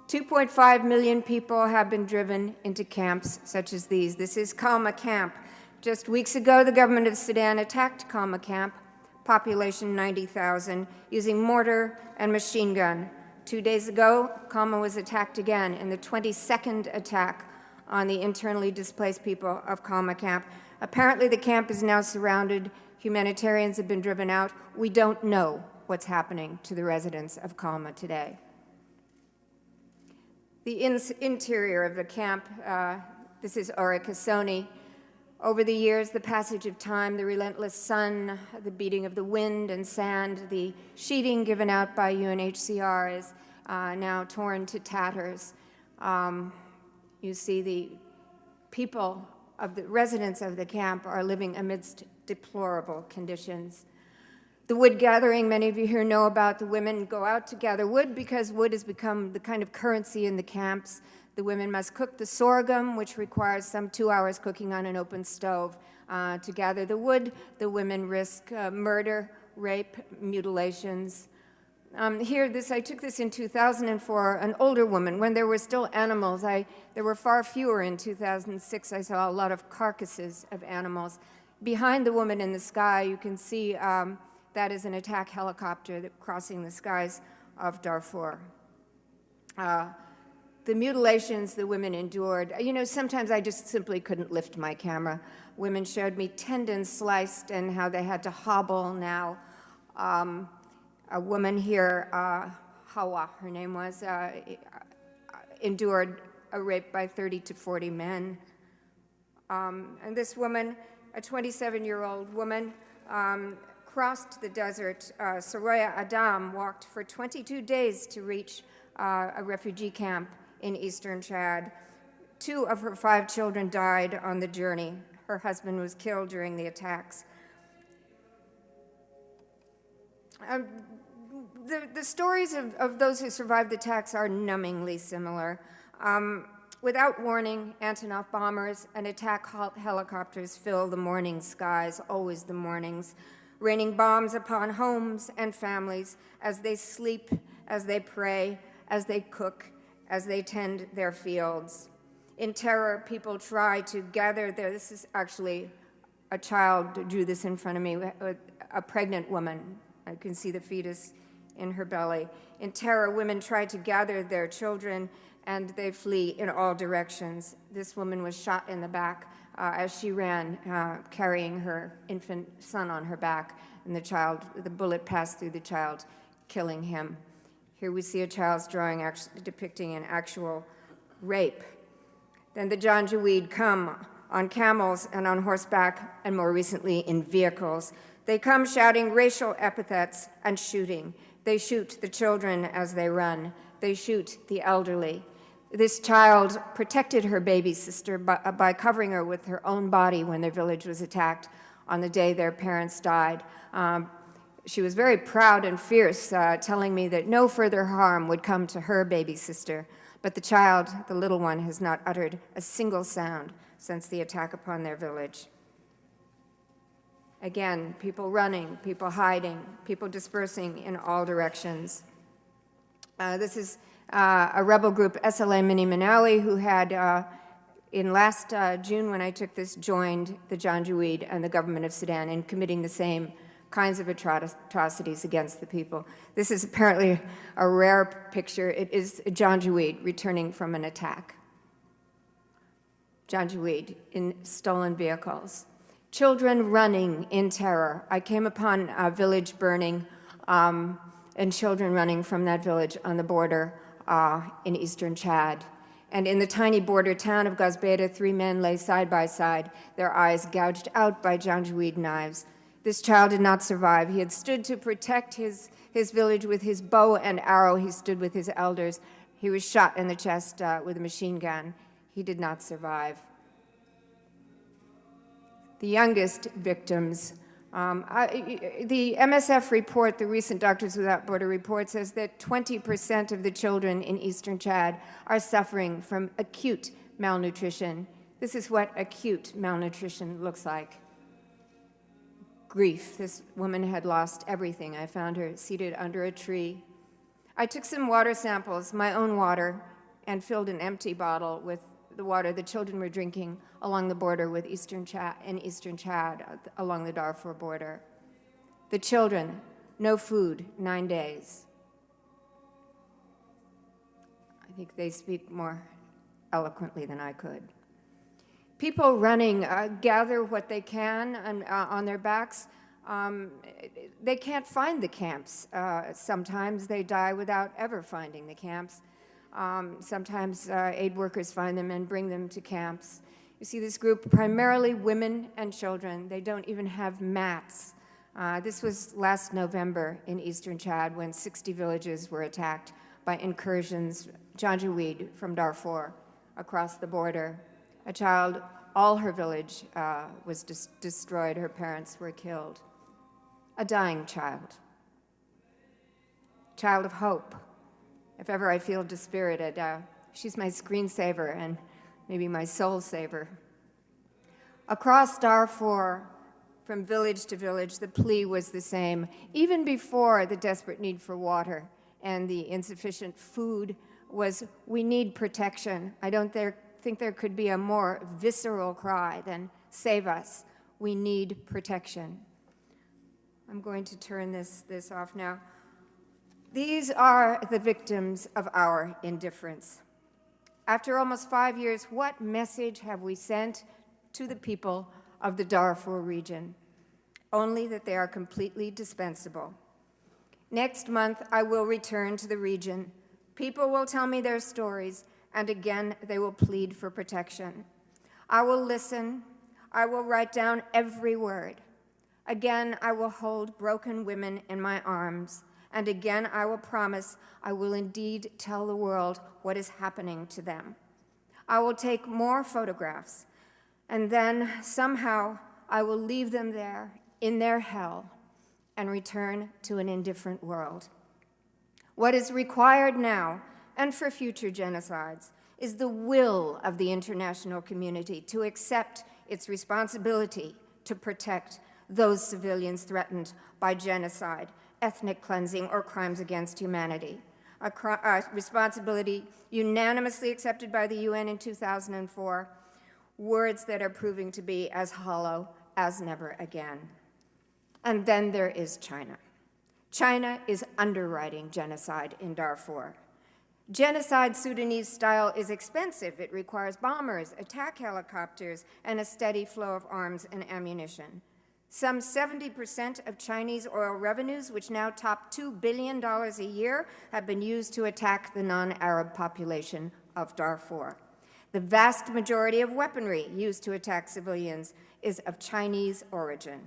2.5 million people have been driven into camps such as these. This is Kalma Camp. Just weeks ago, the government of Sudan attacked Kalma Camp, population 90,000, using mortar and machine gun. 2 days ago, Kalma was attacked again in the 22nd attack on the internally displaced people of Kalma Camp. Apparently, the camp is now surrounded. Humanitarians have been driven out. We don't know what's happening to the residents of Kalma today. The interior of the camp, this is Orikasoni. Over the years, the passage of time, the relentless sun, the beating of the wind and sand, the sheeting given out by UNHCR is now torn to tatters. You see the people of the residents of the camp are living amidst deplorable conditions. The wood gathering, many of you here know about. The women go out to gather wood because wood has become the kind of currency in the camps. The women must cook the sorghum, which requires some 2 hours cooking on an open stove. To gather the wood, the women risk murder, rape, mutilations. I took this in 2004, an older woman, when there were still animals. There were far fewer in 2006. I saw a lot of carcasses of animals. Behind the woman in the sky, you can see that is an attack helicopter crossing the skies of Darfur. the mutilations the women endured. You know, sometimes I just simply couldn't lift my camera. Women showed me tendons sliced and how they had to hobble now. A woman here, Hawa, her name was, endured a rape by 30 to 40 men. And this woman, a 27-year-old woman, crossed the desert. Soraya Adam walked for 22 days to reach a refugee camp in eastern Chad. 2 of her 5 children died on the journey. Her husband was killed during the attacks. The stories of those who survived the attacks are numbingly similar. Without warning, Antonov bombers and attack helicopters fill the morning skies, always the mornings, raining bombs upon homes and families as they sleep, as they pray, as they cook, as they tend their fields. In terror, people try to gather this is actually a child drew this in front of me, a pregnant woman. I can see the fetus in her belly. In terror, women try to gather their children and they flee in all directions. This woman was shot in the back as she ran, carrying her infant son on her back, and the bullet passed through the child, killing him. Here we see a child's drawing depicting an actual rape. Then the Janjaweed come on camels and on horseback, and more recently in vehicles. They come shouting racial epithets and shooting. They shoot the children as they run. They shoot the elderly. This child protected her baby sister by covering her with her own body when their village was attacked on the day their parents died. She was very proud and fierce, telling me that no further harm would come to her baby sister. But the child, the little one, has not uttered a single sound since the attack upon their village. Again, people running, people hiding, people dispersing in all directions. This is a rebel group, SLA Mini Manawi, who had, in last June when I took this, joined the Janjaweed and the government of Sudan in committing the same kinds of atrocities against the people. This is apparently a rare picture. It is a Janjaweed returning from an attack. Janjaweed in stolen vehicles. Children running in terror. I came upon a village burning and children running from that village on the border in eastern Chad. And in the tiny border town of Gazbeta, 3 men lay side by side, their eyes gouged out by Janjaweed knives. This child did not survive. He had stood to protect his village with his bow and arrow. He stood with his elders. He was shot in the chest with a machine gun. He did not survive. The youngest victims, the MSF report, the recent Doctors Without Border report, says that 20% of the children in eastern Chad are suffering from acute malnutrition. This is what acute malnutrition looks like. Grief. This woman had lost everything. I found her seated under a tree. I took some water samples, my own water, and filled an empty bottle with the water the children were drinking along the border with eastern Chad, along the Darfur border. The children, no food, 9 days. I think they speak more eloquently than I could. People running, gather what they can on their backs. They can't find the camps. Sometimes they die without ever finding the camps. Sometimes aid workers find them and bring them to camps. You see this group, primarily women and children. They don't even have mats. This was last November in eastern Chad when 60 villages were attacked by incursions, Janjaweed from Darfur across the border. A child, all her village was destroyed. Her parents were killed. A dying child. Child of hope. If ever I feel dispirited, she's my screensaver and maybe my soul saver. Across Darfur, from village to village, the plea was the same. Even before the desperate need for water and the insufficient food was, we need protection. I don't think there could be a more visceral cry than, save us, we need protection. I'm going to turn this off now. These are the victims of our indifference. After almost 5 years, what message have we sent to the people of the Darfur region? Only that they are completely dispensable. Next month, I will return to the region. People will tell me their stories, and again, they will plead for protection. I will listen. I will write down every word. Again, I will hold broken women in my arms, and again, I will promise I will indeed tell the world what is happening to them. I will take more photographs, and then somehow I will leave them there in their hell and return to an indifferent world. What is required now, and for future genocides, is the will of the international community to accept its responsibility to protect those civilians threatened by genocide, ethnic cleansing, or crimes against humanity. A responsibility unanimously accepted by the UN in 2004, words that are proving to be as hollow as never again. And then there is China. China is underwriting genocide in Darfur. Genocide Sudanese style is expensive. It requires bombers, attack helicopters, and a steady flow of arms and ammunition. Some 70% of Chinese oil revenues, which now top $2 billion a year, have been used to attack the non-Arab population of Darfur. The vast majority of weaponry used to attack civilians is of Chinese origin.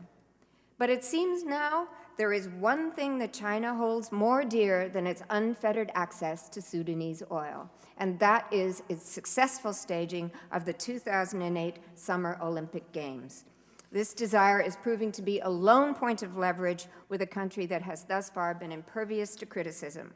But it seems now there is one thing that China holds more dear than its unfettered access to Sudanese oil, and that is its successful staging of the 2008 Summer Olympic Games. This desire is proving to be a lone point of leverage with a country that has thus far been impervious to criticism.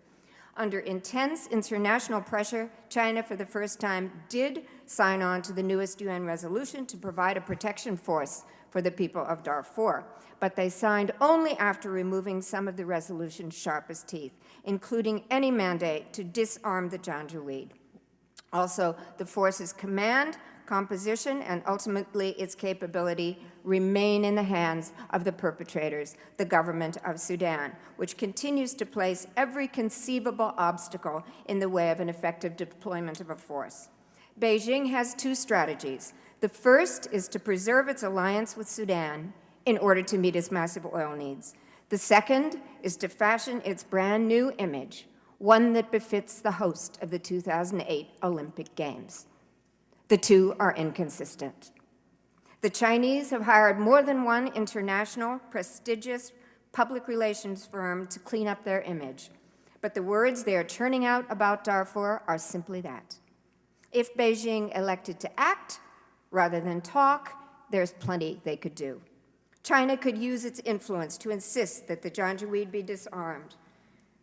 Under intense international pressure, China for the first time did sign on to the newest UN resolution to provide a protection force for the people of Darfur, but they signed only after removing some of the resolution's sharpest teeth, including any mandate to disarm the Janjaweed. Also, the force's command, composition, and ultimately its capability remain in the hands of the perpetrators, the government of Sudan, which continues to place every conceivable obstacle in the way of an effective deployment of a force. Beijing has two strategies. The first is to preserve its alliance with Sudan in order to meet its massive oil needs. The second is to fashion its brand new image, one that befits the host of the 2008 Olympic Games. The two are inconsistent. The Chinese have hired more than one international, prestigious public relations firm to clean up their image, but the words they are churning out about Darfur are simply that. If Beijing elected to act rather than talk, there's plenty they could do. China could use its influence to insist that the Janjaweed be disarmed.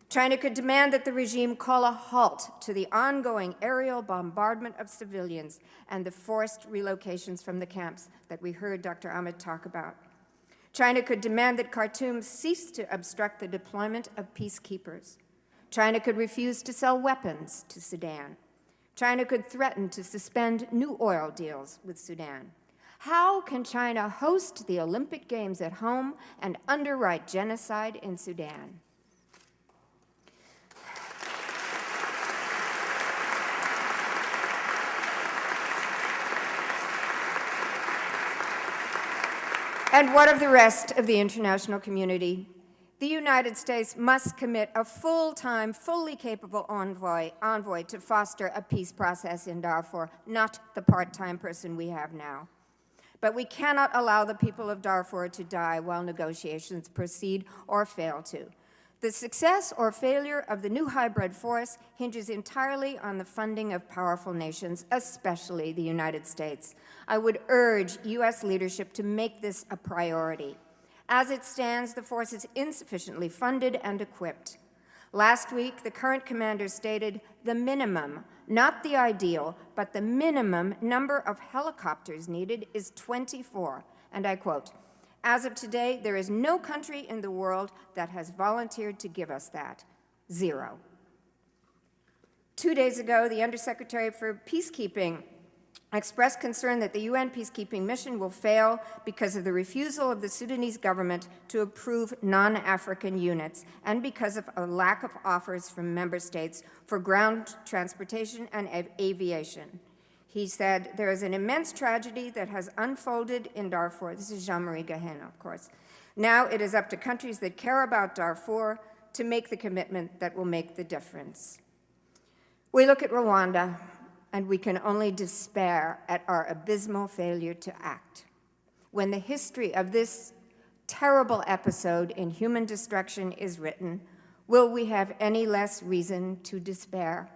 China could demand that the regime call a halt to the ongoing aerial bombardment of civilians and the forced relocations from the camps that we heard Dr. Ahmed talk about. China could demand that Khartoum cease to obstruct the deployment of peacekeepers. China could refuse to sell weapons to Sudan. China could threaten to suspend new oil deals with Sudan. How can China host the Olympic Games at home and underwrite genocide in Sudan? And what of the rest of the international community? The United States must commit a full-time, fully capable envoy to foster a peace process in Darfur, not the part-time person we have now. But we cannot allow the people of Darfur to die while negotiations proceed or fail to. The success or failure of the new hybrid force hinges entirely on the funding of powerful nations, especially the United States. I would urge U.S. leadership to make this a priority. As it stands, the force is insufficiently funded and equipped. Last week, the current commander stated the minimum, not the ideal, but the minimum number of helicopters needed is 24, and I quote, "As of today, there is no country in the world that has volunteered to give us that. 0. 2 days ago, the Undersecretary for Peacekeeping expressed concern that the UN peacekeeping mission will fail because of the refusal of the Sudanese government to approve non-African units and because of a lack of offers from member states for ground transportation and aviation. He said, there is an immense tragedy that has unfolded in Darfur. This is Jean-Marie Gahena, of course. Now it is up to countries that care about Darfur to make the commitment that will make the difference. We look at Rwanda, and we can only despair at our abysmal failure to act. When the history of this terrible episode in human destruction is written, will we have any less reason to despair?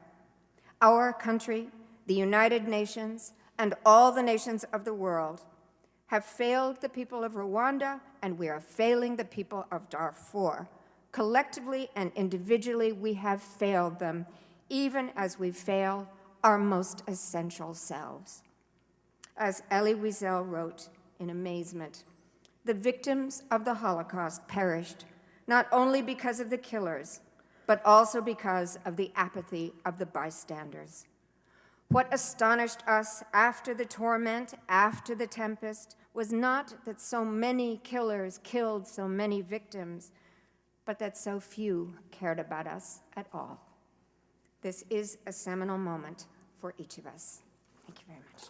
Our country, the United Nations, and all the nations of the world have failed the people of Rwanda, and we are failing the people of Darfur. Collectively and individually, we have failed them, even as we fail our most essential selves. As Elie Wiesel wrote in amazement, the victims of the Holocaust perished not only because of the killers, but also because of the apathy of the bystanders. What astonished us after the torment, after the tempest, was not that so many killers killed so many victims, but that so few cared about us at all. This is a seminal moment for each of us. Thank you very much.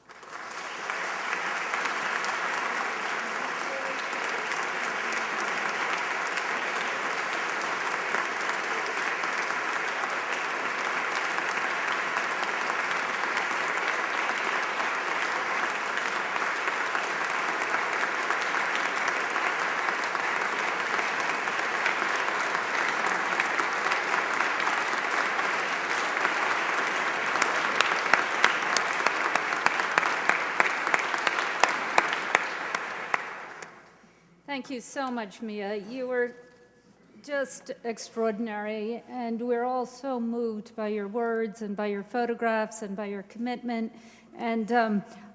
Thank you so much, Mia. You were just extraordinary, and we're all so moved by your words and by your photographs and by your commitment. And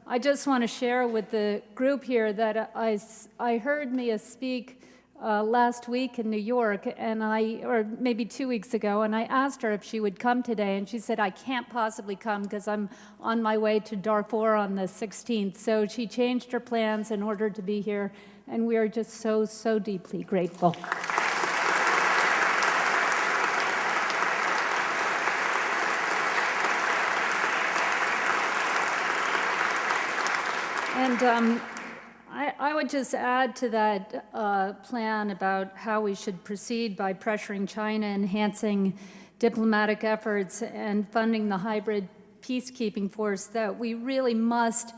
I just want to share with the group here that I heard Mia speak last week in New York, or maybe 2 weeks ago, and I asked her if she would come today, and she said, I can't possibly come because I'm on my way to Darfur on the 16th. So she changed her plans in order to be here, and we are just so, so deeply grateful. And I would just add to that plan about how we should proceed by pressuring China, enhancing diplomatic efforts, and funding the hybrid peacekeeping force, that we really must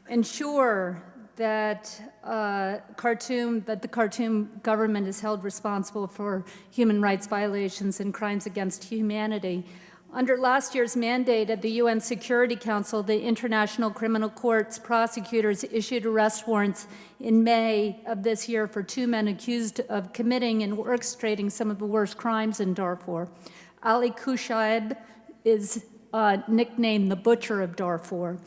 ensure that the Khartoum government is held responsible for human rights violations and crimes against humanity. Under last year's mandate at the UN Security Council, the International Criminal Court's prosecutors issued arrest warrants in May of this year for 2 men accused of committing and orchestrating some of the worst crimes in Darfur. Ali Kushaib is nicknamed the Butcher of Darfur.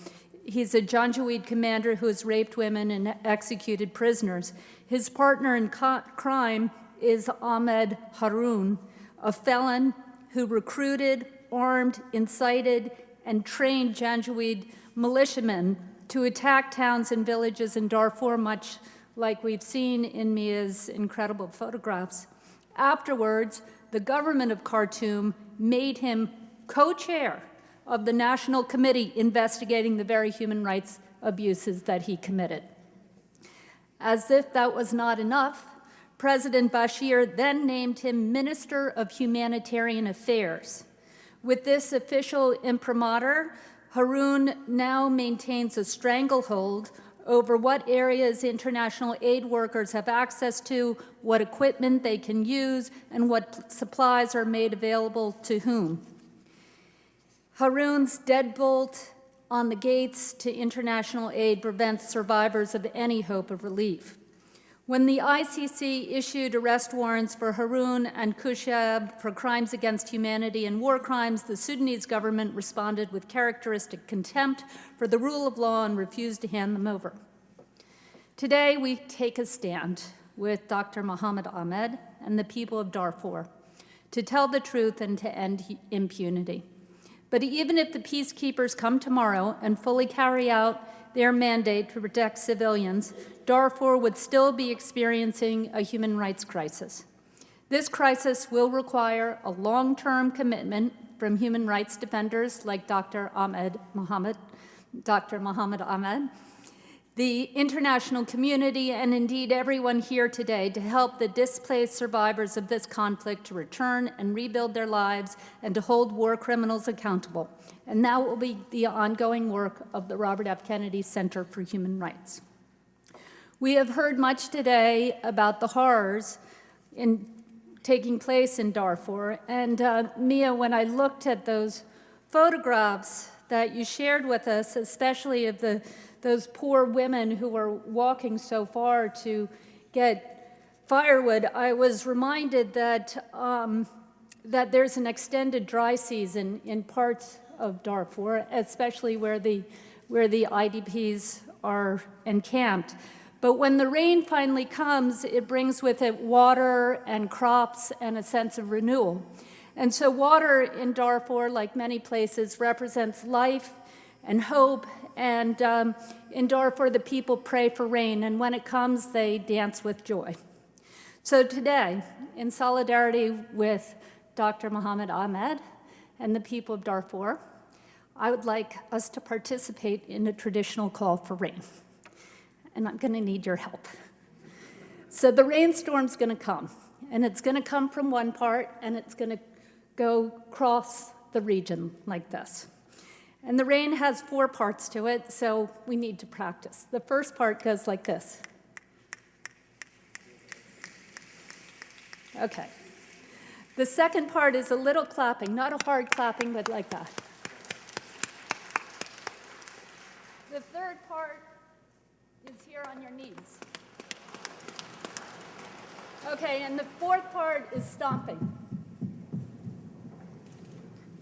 He's a Janjaweed commander who has raped women and executed prisoners. His partner in crime is Ahmed Haroun, a felon who recruited, armed, incited, and trained Janjaweed militiamen to attack towns and villages in Darfur, much like we've seen in Mia's incredible photographs. Afterwards, the government of Khartoum made him co-chair of the National Committee investigating the very human rights abuses that he committed. As if that was not enough, President Bashir then named him Minister of Humanitarian Affairs. With this official imprimatur, Haroun now maintains a stranglehold over what areas international aid workers have access to, what equipment they can use, and what supplies are made available to whom. Haroun's deadbolt on the gates to international aid prevents survivors of any hope of relief. When the ICC issued arrest warrants for Haroun and Kushaib for crimes against humanity and war crimes, the Sudanese government responded with characteristic contempt for the rule of law and refused to hand them over. Today, we take a stand with Dr. Mohammed Ahmed and the people of Darfur to tell the truth and to end impunity. But even if the peacekeepers come tomorrow and fully carry out their mandate to protect civilians, Darfur would still be experiencing a human rights crisis. This crisis will require a long-term commitment from human rights defenders like Dr. Mohammed Ahmed, the international community, and indeed everyone here today to help the displaced survivors of this conflict to return and rebuild their lives and to hold war criminals accountable. And that will be the ongoing work of the Robert F. Kennedy Center for Human Rights. We have heard much today about the horrors taking place in Darfur. And Mia, when I looked at those photographs that you shared with us, especially of those poor women who were walking so far to get firewood, I was reminded that there's an extended dry season in parts of Darfur, especially where the IDPs are encamped. But when the rain finally comes, it brings with it water and crops and a sense of renewal. And so water in Darfur, like many places, represents life and hope. And in Darfur, the people pray for rain, and when it comes, they dance with joy. So today, in solidarity with Dr. Mohammed Ahmed and the people of Darfur, I would like us to participate in a traditional call for rain. And I'm going to need your help. So the rainstorm's going to come, and it's going to come from one part, and it's going to go across the region like this. And the rain has 4 parts to it, so we need to practice. The first part goes like this. Okay. The second part is a little clapping, not a hard clapping, but like that. The third part is here on your knees. Okay, and the fourth part is stomping.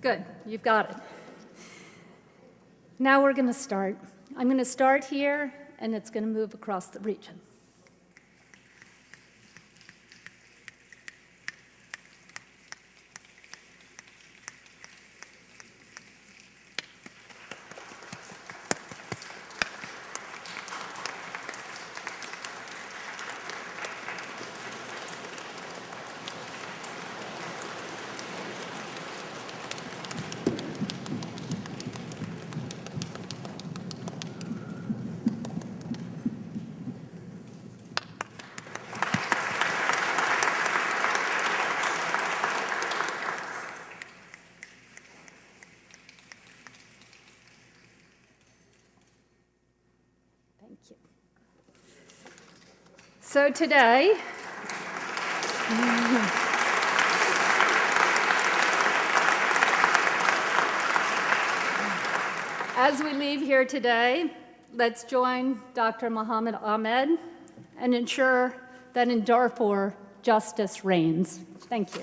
Good, you've got it. Now we're going to start. I'm going to start here, and it's going to move across the region. Thank you. So today, as we leave here today, let's join Dr. Mohammed Ahmed and ensure that in Darfur, justice reigns. Thank you.